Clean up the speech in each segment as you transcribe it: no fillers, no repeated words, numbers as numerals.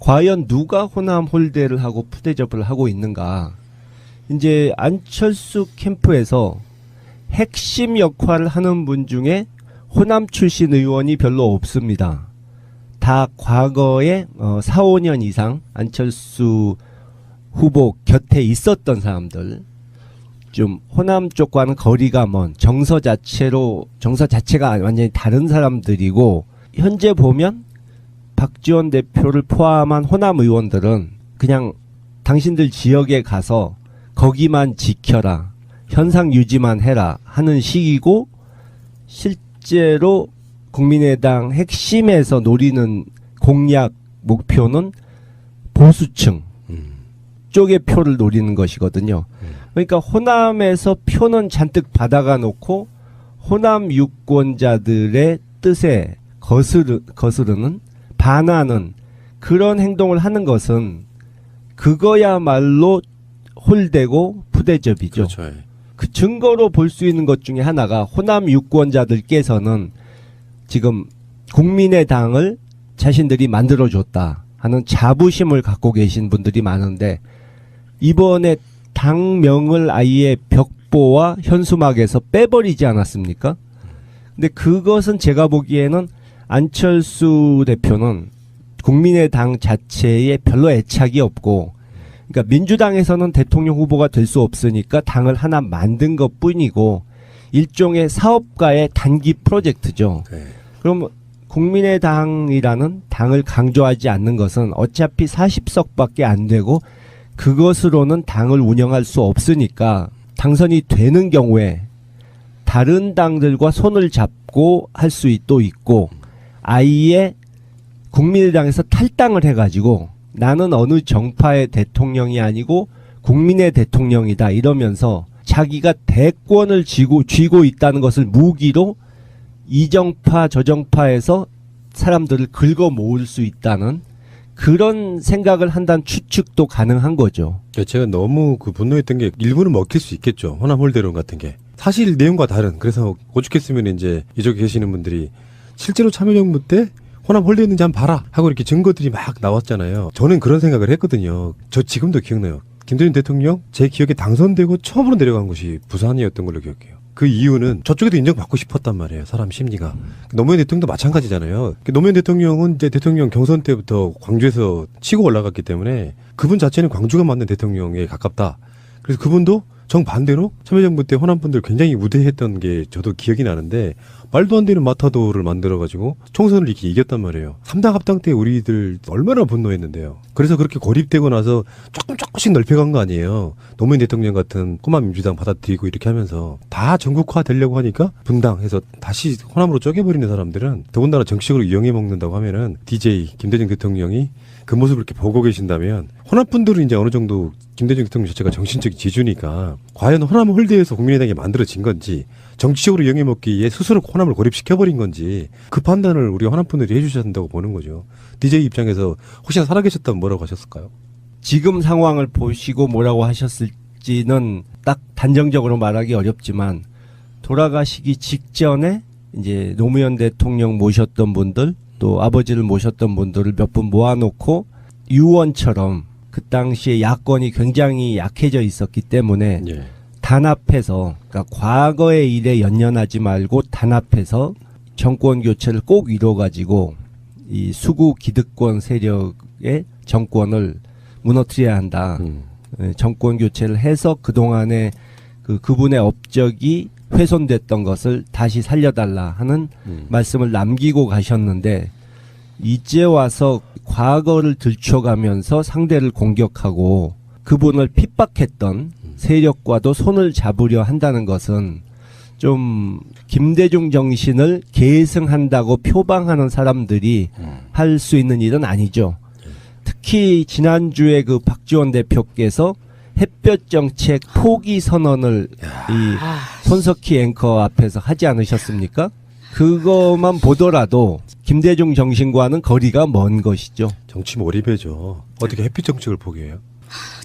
과연 누가 호남 홀대를 하고 푸대접을 하고 있는가. 이제 안철수 캠프에서 핵심 역할을 하는 분 중에 호남 출신 의원이 별로 없습니다. 다 과거에 4, 5년 이상 안철수 후보 곁에 있었던 사람들, 좀 호남 쪽과는 거리가 먼 정서 자체가 완전히 다른 사람들이고, 현재 보면 박지원 대표를 포함한 호남 의원들은 그냥 당신들 지역에 가서 거기만 지켜라, 현상 유지만 해라 하는 식이고, 실제로 국민의당 핵심에서 노리는 공약 목표는 보수층 쪽의 표를 노리는 것이거든요. 그러니까 호남에서 표는 잔뜩 받아가 놓고 호남 유권자들의 뜻에 거스르는, 반하는 그런 행동을 하는 것은 그거야말로 홀대고 푸대접이죠. 그렇죠. 그 증거로 볼 수 있는 것 중에 하나가 호남 유권자들께서는 지금 국민의당을 자신들이 만들어줬다 하는 자부심을 갖고 계신 분들이 많은데, 이번에 당명을 아예 벽보와 현수막에서 빼버리지 않았습니까? 근데 그것은 제가 보기에는 안철수 대표는 국민의당 자체에 별로 애착이 없고, 그러니까 민주당에서는 대통령 후보가 될 수 없으니까 당을 하나 만든 것 뿐이고, 일종의 사업가의 단기 프로젝트죠. 네. 그럼 국민의당이라는 당을 강조하지 않는 것은 어차피 40석밖에 안 되고 그것으로는 당을 운영할 수 없으니까, 당선이 되는 경우에 다른 당들과 손을 잡고 할 수 또 있고, 아예 국민의당에서 탈당을 해가지고 나는 어느 정파의 대통령이 아니고 국민의 대통령이다 이러면서 자기가 대권을 쥐고 있다는 것을 무기로 이 정파 저 정파에서 사람들을 긁어 모을 수 있다는 그런 생각을 한다는 추측도 가능한 거죠. 제가 너무 분노했던 게, 일부는 먹힐 수 있겠죠. 호남 홀대론 같은 게. 사실 내용과 다른, 그래서 오죽했으면 이제 이쪽에 계시는 분들이 실제로 참여정부 때 호남 홀대했는지 한번 봐라 하고 이렇게 증거들이 막 나왔잖아요. 저는 그런 생각을 했거든요. 저 지금도 기억나요. 김대중 대통령 제 기억에 당선되고 처음으로 내려간 곳이 부산이었던 걸로 기억해요. 그 이유는 저쪽에도 인정받고 싶었단 말이에요. 사람 심리가. 노무현 대통령도 마찬가지잖아요. 노무현 대통령은 이제 대통령 경선 때부터 광주에서 치고 올라갔기 때문에 그분 자체는 광주가 맞는 대통령에 가깝다. 그래서 그분도 정반대로 참여정부 때 호남분들 굉장히 우대했던 게 저도 기억이 나는데, 말도 안 되는 마타도를 만들어가지고 총선을 이렇게 이겼단 말이에요. 3당 합당 때 우리들 얼마나 분노했는데요. 그래서 그렇게 고립되고 나서 조금씩 넓혀간 거 아니에요. 노무현 대통령 같은 호남 민주당 받아들이고 이렇게 하면서 다 전국화 되려고 하니까 분당해서 다시 호남으로 쪼개버리는 사람들은, 더군다나 정치적으로 이용해 먹는다고 하면은 DJ 김대중 대통령이 그 모습을 이렇게 보고 계신다면, 호남분들은 이제 어느 정도 김대중 대통령 자체가 정신적인 지주니까 과연 호남 홀대에서 국민의당이 만들어진 건지, 정치적으로 이용해 먹기 위해 스스로 호남을 고립시켜버린 건지, 그 판단을 우리 호남분들이 해주셔야 한다고 보는 거죠. DJ 입장에서 혹시나 살아계셨다면 뭐라고 하셨을까요? 지금 상황을 보시고 뭐라고 하셨을지는 딱 단정적으로 말하기 어렵지만, 돌아가시기 직전에 이제 노무현 대통령 모셨던 분들, 또 아버지를 모셨던 분들을 몇 분 모아놓고 유언처럼, 그 당시에 야권이 굉장히 약해져 있었기 때문에 예. 단합해서, 그러니까 과거의 일에 연연하지 말고 단합해서 정권 교체를 꼭 이뤄가지고 이 수구 기득권 세력의 정권을 무너뜨려야 한다. 정권 교체를 해서 그동안에 그분의 업적이 훼손됐던 것을 다시 살려달라 하는 말씀을 남기고 가셨는데, 이제 와서 과거를 들춰가면서 상대를 공격하고 그분을 핍박했던 세력과도 손을 잡으려 한다는 것은 좀 김대중 정신을 계승한다고 표방하는 사람들이 할 수 있는 일은 아니죠. 특히 지난주에 그 박지원 대표께서 햇볕 정책 포기 선언을 이 손석희 앵커 앞에서 하지 않으셨습니까? 그것만 보더라도 김대중 정신과는 거리가 먼 것이죠. 정치 몰입해죠. 어떻게 햇빛 정책을 포기해요?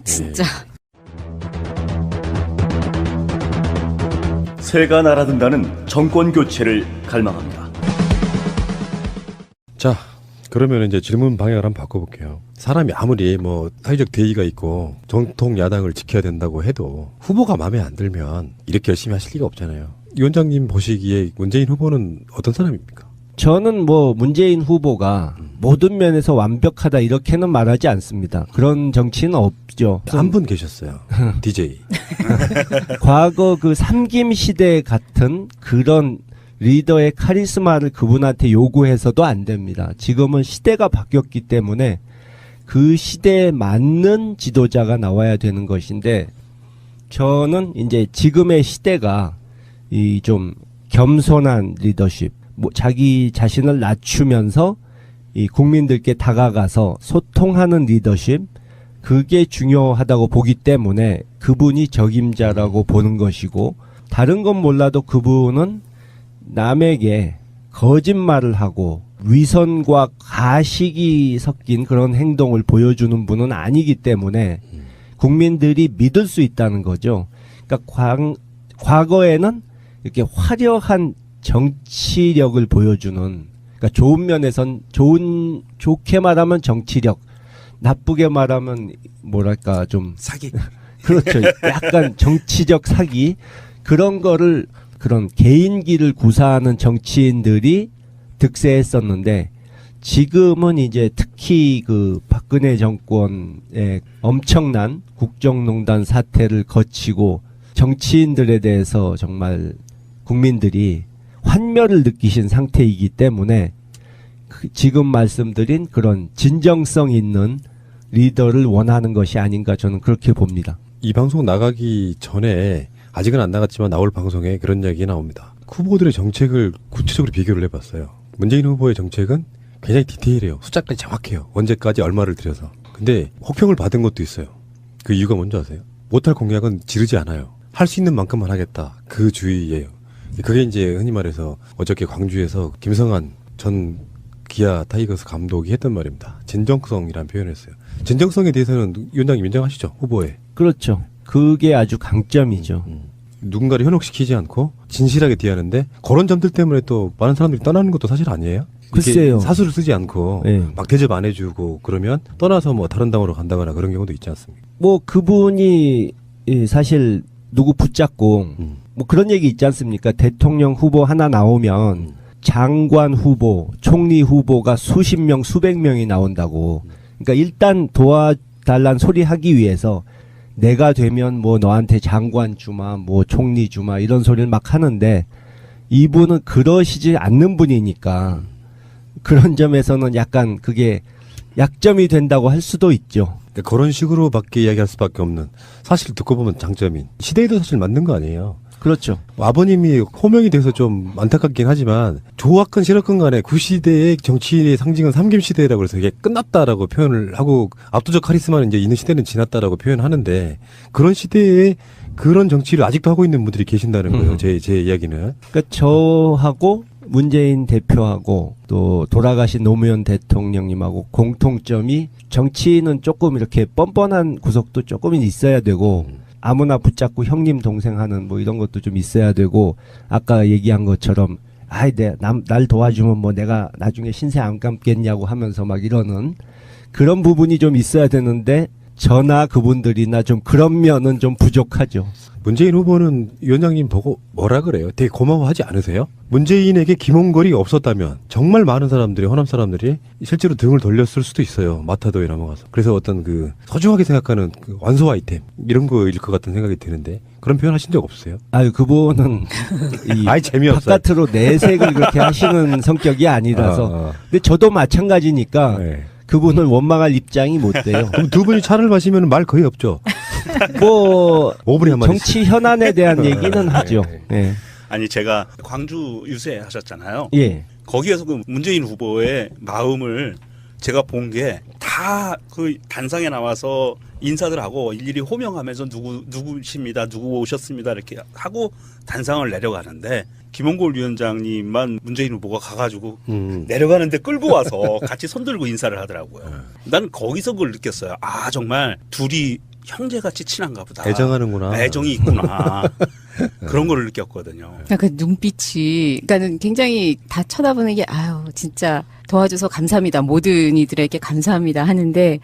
진짜. 새가 날아든다는 정권 교체를 갈망합니다. 자, 그러면 이제 질문 방향을 한번 바꿔볼게요. 사람이 아무리 뭐 사회적 대의가 있고 정통 야당을 지켜야 된다고 해도 후보가 마음에 안 들면 이렇게 열심히 하실 리가 없잖아요. 위원장님 보시기에 문재인 후보는 어떤 사람입니까? 저는 뭐 문재인 후보가 모든 면에서 완벽하다 이렇게는 말하지 않습니다. 그런 정치는 없죠. 한 분 계셨어요. DJ. 과거 그 삼김 시대 같은 그런 리더의 카리스마를 그분한테 요구해서도 안 됩니다. 지금은 시대가 바뀌었기 때문에 그 시대에 맞는 지도자가 나와야 되는 것인데 저는 이제 지금의 시대가 이 좀 겸손한 리더십, 뭐 자기 자신을 낮추면서 이 국민들께 다가가서 소통하는 리더십, 그게 중요하다고 보기 때문에 그분이 적임자라고 보는 것이고, 다른 건 몰라도 그분은 남에게 거짓말을 하고 위선과 가식이 섞인 그런 행동을 보여주는 분은 아니기 때문에 국민들이 믿을 수 있다는 거죠. 그러니까 과거에는 이렇게 화려한 정치력을 보여주는, 그러니까 좋은 면에선 좋게 말하면 정치력, 나쁘게 말하면 뭐랄까 좀 사기. 그렇죠. 약간 정치적 사기, 그런 거를, 그런 개인기를 구사하는 정치인들이 득세했었는데, 지금은 이제 특히 그 박근혜 정권의 엄청난 국정농단 사태를 거치고 정치인들에 대해서 정말 국민들이 환멸을 느끼신 상태이기 때문에 지금 말씀드린 그런 진정성 있는 리더를 원하는 것이 아닌가, 저는 그렇게 봅니다. 이 방송 나가기 전에, 아직은 안 나갔지만 나올 방송에 그런 이야기 나옵니다. 후보들의 정책을 구체적으로 비교를 해봤어요. 문재인 후보의 정책은 굉장히 디테일해요. 숫자까지 정확해요. 언제까지 얼마를 들여서. 근데 혹평을 받은 것도 있어요. 그 이유가 뭔지 아세요? 못할 공약은 지르지 않아요. 할 수 있는 만큼만 하겠다. 그 주의예요. 그게 이제 흔히 말해서 어저께 광주에서 김성한 전 기아 타이거스 감독이 했던 말입니다. 진정성이라는 표현을 했어요. 진정성에 대해서는 위원장님 인정하시죠? 후보에. 그렇죠. 그게 아주 강점이죠. 누군가를 현혹시키지 않고 진실하게 대하는데, 그런 점들 때문에 또 많은 사람들이 떠나는 것도 사실 아니에요? 글쎄요. 사수를 쓰지 않고 네. 막 대접 안 해주고 그러면 떠나서 뭐 다른 당으로 간다거나 그런 경우도 있지 않습니까? 뭐 그분이 사실 누구 붙잡고 뭐 그런 얘기 있지 않습니까? 대통령 후보 하나 나오면 장관 후보, 총리 후보가 수십 명, 수백 명이 나온다고. 그러니까 일단 도와달란 소리 하기 위해서 내가 되면 뭐 너한테 장관 주마, 뭐 총리 주마, 이런 소리를 막 하는데, 이분은 그러시지 않는 분이니까 그런 점에서는 약간 그게 약점이 된다고 할 수도 있죠. 그러니까 그런 식으로밖에 이야기할 수밖에 없는, 사실 듣고 보면 장점인, 시대에도 사실 맞는 거 아니에요. 그렇죠. 아버님이 호명이 돼서 좀 안타깝긴 하지만, 좋았건 싫었건 간에 그 시대의 정치인의 상징은 삼김시대라고 해서 이게 끝났다라고 표현을 하고, 압도적 카리스마는 이제 있는 시대는 지났다라고 표현하는데, 그런 시대에 그런 정치를 아직도 하고 있는 분들이 계신다는 거예요. 제 이야기는. 그러니까 저하고 문재인 대표하고 또 돌아가신 노무현 대통령님하고 공통점이, 정치인은 조금 이렇게 뻔뻔한 구석도 조금은 있어야 되고, 아무나 붙잡고 형님 동생 하는 뭐 이런 것도 좀 있어야 되고, 아까 얘기한 것처럼 아이 날 도와주면 뭐 내가 나중에 신세 안 감겠냐고 하면서 막 이러는 그런 부분이 좀 있어야 되는데, 저나 그분들이나 좀 그런 면은 좀 부족하죠. 문재인 후보는 위원장님 보고 뭐라 그래요? 되게 고마워하지 않으세요? 문재인에게 김홍걸이 없었다면 정말 많은 사람들이, 호남 사람들이 실제로 등을 돌렸을 수도 있어요. 마타도에 넘어가서. 그래서 어떤 그 소중하게 생각하는 그 완소 아이템 이런 거일 것 같은 생각이 드는데, 그런 표현 하신 적 없으세요? 아유, 그분은 이 아이 재미없어요. 바깥으로 내색을 그렇게 하시는 성격이 아니라서. 근데 저도 마찬가지니까 네. 그분을 원망할 입장이 못 돼요. 그럼 두 분이 차를 마시면 말 거의 없죠. 뭐 5분에 한 마디. 정치 현안에 대한 얘기는 하죠. 예. 아니, 제가 광주 유세 하셨잖아요. 예. 거기에서 그 문재인 후보의 마음을 제가 본 게, 다 그 단상에 나와서 인사들하고 일일이 호명하면서 누구십니다, 누구 오셨습니다 이렇게 하고 단상을 내려가는데, 김홍걸 위원장님만 문재인 후보가 가가지고 내려가는데 끌고 와서 같이 손들고 인사를 하더라고요. 난 거기서 그걸 느꼈어요. 아, 정말 둘이 형제같이 친한가 보다. 애정하는구나. 애정이 있구나. 그런 거를 느꼈거든요. 그러니까 그 눈빛이, 그러니까는 굉장히 다 쳐다보는 게, 아유, 진짜 도와줘서 감사합니다. 모든 이들에게 감사합니다 하는데,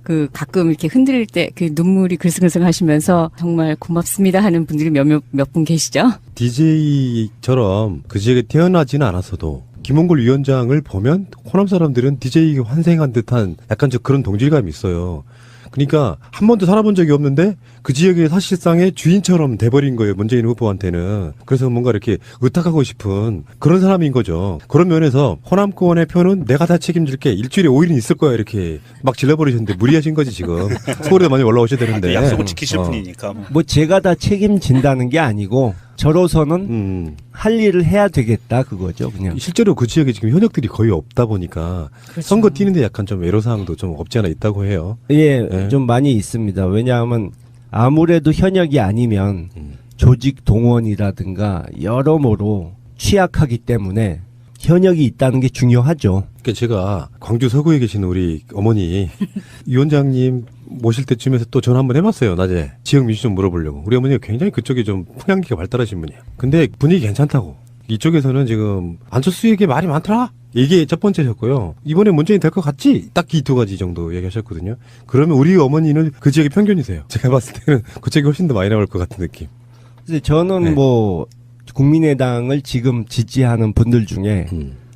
그 가끔 이렇게 흔들릴 때 그 눈물이 글썽글썽 하시면서 정말 고맙습니다 하는 분들이 몇 분 계시죠? DJ처럼 그 지역에 태어나지는 않았어도 김홍걸 위원장을 보면 호남 사람들은 DJ에게 환생한 듯한 약간 그런 동질감이 있어요. 그러니까 한 번도 살아본 적이 없는데 그 지역의 사실상의 주인처럼 돼버린 거예요. 문재인 후보한테는. 그래서 뭔가 이렇게 의탁하고 싶은 그런 사람인 거죠. 그런 면에서 호남권의 표는 내가 다 책임질게. 일주일에 5일은 있을 거야. 이렇게 막 질러버리셨는데 무리하신 거지 지금. 서울에 많이 올라오셔야 되는데. 약속을 지키실 분이니까. 뭐 제가 다 책임진다는 게 아니고 저로서는 할 일을 해야 되겠다 그거죠 그냥. 실제로 그 지역에 지금 현역들이 거의 없다 보니까 그렇죠. 선거 뛰는데 약간 좀 애로사항도 좀 없지 않아 있다고 해요. 예, 네. 좀 많이 있습니다. 왜냐하면 아무래도 현역이 아니면 조직 동원이라든가 여러모로 취약하기 때문에 현역이 있다는 게 중요하죠. 그러니까 제가 광주 서구에 계신 우리 어머니 위원장님 모실 때쯤에서 또 전화 한번 해봤어요. 낮에 지역 민주 좀 물어보려고. 우리 어머니가 굉장히 그쪽에 좀 풍향기가 발달하신 분이에요. 근데 분위기 괜찮다고. 이쪽에서는 지금 안철수에게 말이 많더라. 이게 첫 번째셨고요. 이번에 문재인 될 것 같지? 딱 이 두 가지 정도 얘기하셨거든요. 그러면 우리 어머니는 그 지역의 편견이세요. 제가 봤을 때는 그쪽이 훨씬 더 많이 나올 것 같은 느낌. 그래서 저는 네. 뭐 국민의당을 지금 지지하는 분들 중에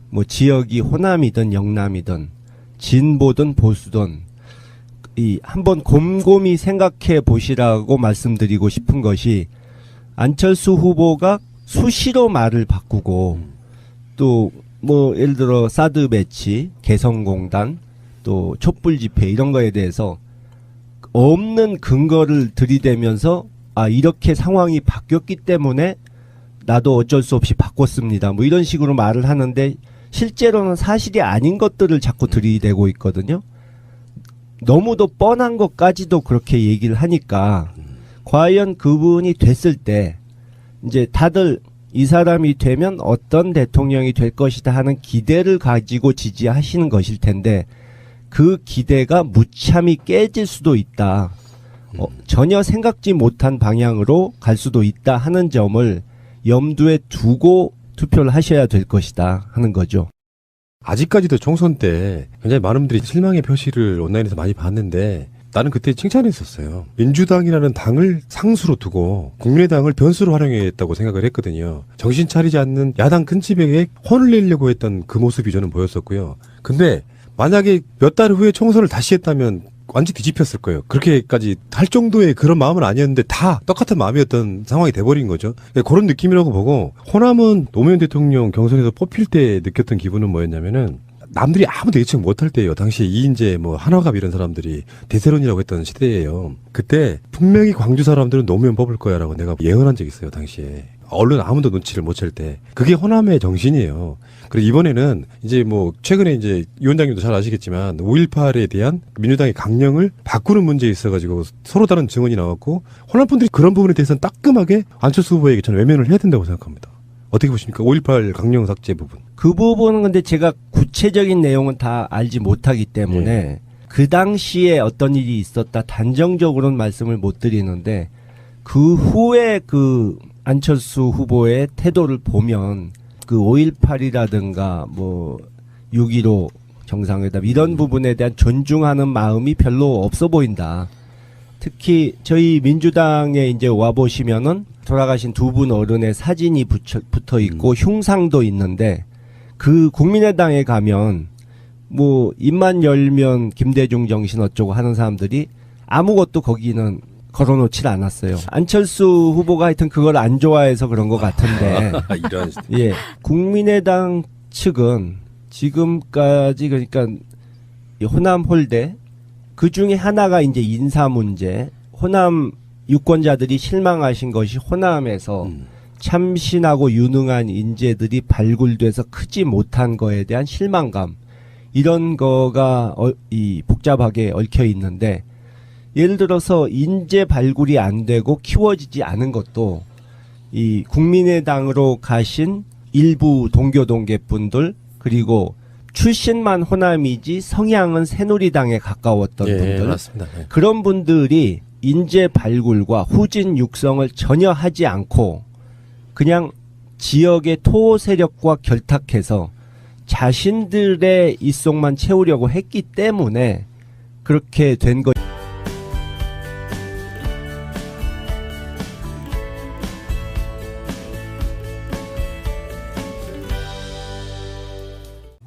뭐 지역이 호남이든 영남이든 진보든 보수든 이 한번 곰곰이 생각해 보시라고 말씀드리고 싶은 것이 안철수 후보가 수시로 말을 바꾸고 또 뭐 예를 들어 사드 배치, 개성공단, 또 촛불 집회 이런 거에 대해서 없는 근거를 들이대면서 아 이렇게 상황이 바뀌었기 때문에 나도 어쩔 수 없이 바꿨습니다. 뭐 이런 식으로 말을 하는데 실제로는 사실이 아닌 것들을 자꾸 들이대고 있거든요. 너무도 뻔한 것까지도 그렇게 얘기를 하니까 과연 그분이 됐을 때 이제 다들 이 사람이 되면 어떤 대통령이 될 것이다 하는 기대를 가지고 지지하시는 것일 텐데 그 기대가 무참히 깨질 수도 있다. 전혀 생각지 못한 방향으로 갈 수도 있다 하는 점을 염두에 두고 투표를 하셔야 될 것이다 하는 거죠. 아직까지도 총선 때 굉장히 많은 분들이 실망의 표시를 온라인에서 많이 봤는데 나는 그때 칭찬했었어요. 민주당이라는 당을 상수로 두고 국민의당을 변수로 활용했다고 생각을 했거든요. 정신 차리지 않는 야당 큰 집에게 혼을 내려고 했던 그 모습이 저는 보였었고요. 근데 만약에 몇 달 후에 총선을 다시 했다면 완전히 뒤집혔을 거예요. 그렇게까지 할 정도의 그런 마음은 아니었는데 다 똑같은 마음이었던 상황이 돼버린 거죠. 그런 느낌이라고 보고 호남은 노무현 대통령 경선에서 뽑힐 때 느꼈던 기분은 뭐였냐면은 남들이 아무도 예측 못할 때예요. 당시에 이인재 뭐 한화갑 이런 사람들이 대세론이라고 했던 시대예요. 그때 분명히 광주 사람들은 노무현 뽑을 거야라고 내가 예언한 적이 있어요. 당시에. 언론 아무도 눈치를 못 챌 때. 그게 호남의 정신이에요. 그리고 이번에는 이제 뭐 최근에 이제 위원장님도 잘 아시겠지만 5.18에 대한 민주당의 강령을 바꾸는 문제에 있어가지고 서로 다른 증언이 나왔고 호남 분들이 그런 부분에 대해서는 따끔하게 안철수 후보에게 저는 외면을 해야 된다고 생각합니다. 어떻게 보십니까? 5.18 강령 삭제 부분. 그 부분은 근데 제가 구체적인 내용은 다 알지 못하기 때문에 그 당시에 어떤 일이 있었다 단정적으로는 말씀을 못 드리는데 그 후에 그 안철수 후보의 태도를 보면 그 5.18이라든가 뭐 6.15 정상회담 이런 부분에 대한 존중하는 마음이 별로 없어 보인다. 특히 저희 민주당에 이제 와 보시면은 돌아가신 두 분 어른의 사진이 붙어 있고 흉상도 있는데 그 국민의당에 가면 뭐 입만 열면 김대중 정신 어쩌고 하는 사람들이 아무것도 거기는 걸어놓질 않았어요. 안철수 후보가 하여튼 그걸 안 좋아해서 그런 것 같은데 이런. 예, 국민의당 측은 지금까지 그러니까 이 호남 홀대 그 중에 하나가 이제 인사 문제, 호남 유권자들이 실망하신 것이 호남에서 참신하고 유능한 인재들이 발굴돼서 크지 못한 거에 대한 실망감 이런 거가 이 복잡하게 얽혀 있는데 예를 들어서 인재 발굴이 안 되고 키워지지 않은 것도 이 국민의당으로 가신 일부 동교동계 분들 그리고 출신만 호남이지 성향은 새누리당에 가까웠던 예, 분들 맞습니다. 네. 그런 분들이 인재 발굴과 후진 육성을 전혀 하지 않고 그냥 지역의 토호 세력과 결탁해서 자신들의 입속만 채우려고 했기 때문에 그렇게 된 것.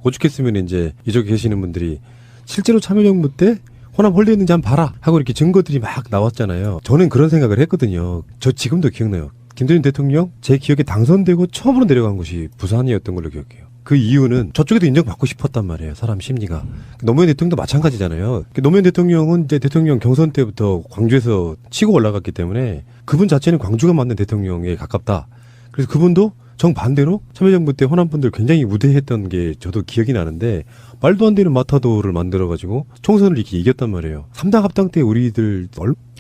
오죽했으면 이제 이쪽에 계시는 분들이 실제로 참여정부 때 호남 홀대했는지 한번 봐라 하고 이렇게 증거들이 막 나왔잖아요. 저는 그런 생각을 했거든요. 저 지금도 기억나요. 김대중 대통령 제 기억에 당선되고 처음으로 내려간 곳이 부산이었던 걸로 기억해요. 그 이유는 저쪽에도 인정받고 싶었단 말이에요. 사람 심리가. 노무현 대통령도 마찬가지잖아요. 노무현 대통령은 이제 대통령 경선 때부터 광주에서 치고 올라갔기 때문에 그분 자체는 광주가 맞는 대통령에 가깝다. 그래서 그분도 정반대로 참여정부 때 호남분들 굉장히 우대했던 게 저도 기억이 나는데 말도 안 되는 마타도를 만들어가지고 총선을 이렇게 이겼단 말이에요. 3당 합당 때 우리들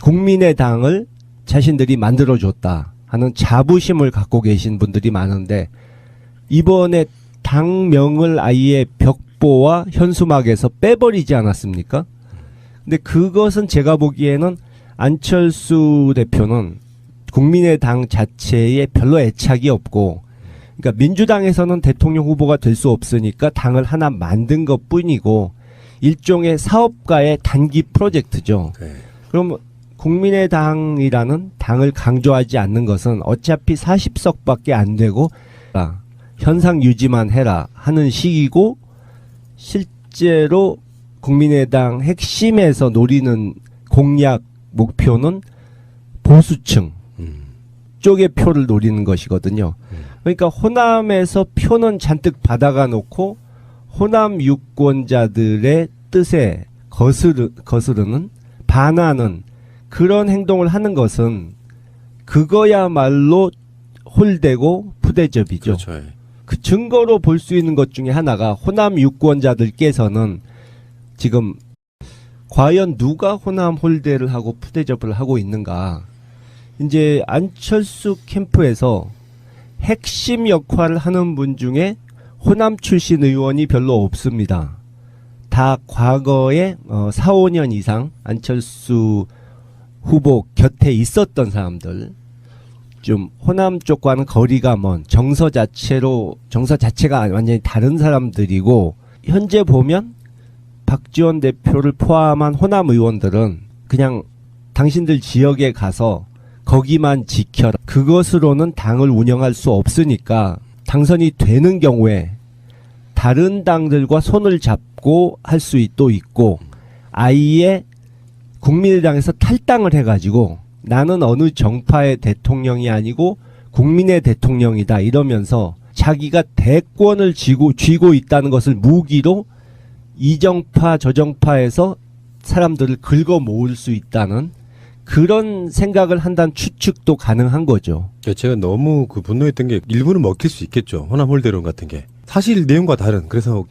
국민의당을 자신들이 만들어줬다 하는 자부심을 갖고 계신 분들이 많은데 이번에 당명을 아예 벽보와 현수막에서 빼버리지 않았습니까? 근데 그것은 제가 보기에는 안철수 대표는 국민의당 자체에 별로 애착이 없고 그러니까 민주당에서는 대통령 후보가 될 수 없으니까 당을 하나 만든 것 뿐이고 일종의 사업가의 단기 프로젝트죠. 네. 그럼 국민의당이라는 당을 강조하지 않는 것은 어차피 40석밖에 안 되고 현상 유지만 해라 하는 식이고 실제로 국민의당 핵심에서 노리는 공약 목표는 보수층 쪽의 표를 노리는 것이거든요. 그러니까 호남에서 표는 잔뜩 받아가 놓고 호남 유권자들의 뜻에 거스르는 반하는 그런 행동을 하는 것은 그거야말로 홀대고 푸대접이죠. 그렇죠. 그 증거로 볼 수 있는 것 중에 하나가 호남 유권자들께서는 지금 과연 누가 호남 홀대를 하고 푸대접을 하고 있는가. 이제 안철수 캠프에서 핵심 역할을 하는 분 중에 호남 출신 의원이 별로 없습니다. 다 과거에 4, 5년 이상 안철수 후보 곁에 있었던 사람들, 좀 호남 쪽과는 거리가 먼 정서 자체가 완전히 다른 사람들이고 현재 보면 박지원 대표를 포함한 호남 의원들은 그냥 당신들 지역에 가서 거기만 지켜라. 그것으로는 당을 운영할 수 없으니까 당선이 되는 경우에 다른 당들과 손을 잡고 할 수 또 있고 아예 국민의당에서 탈당을 해가지고 나는 어느 정파의 대통령이 아니고 국민의 대통령이다 이러면서 자기가 대권을 쥐고 있다는 것을 무기로 이 정파 저 정파에서 사람들을 긁어 모을 수 있다는 그런 생각을 한다는 추측도 가능한 거죠. 제가 너무 그 분노했던 게 일부는 먹힐 수 있겠죠. 호남 홀대론 같은 게. 사실 내용과 다른 그래서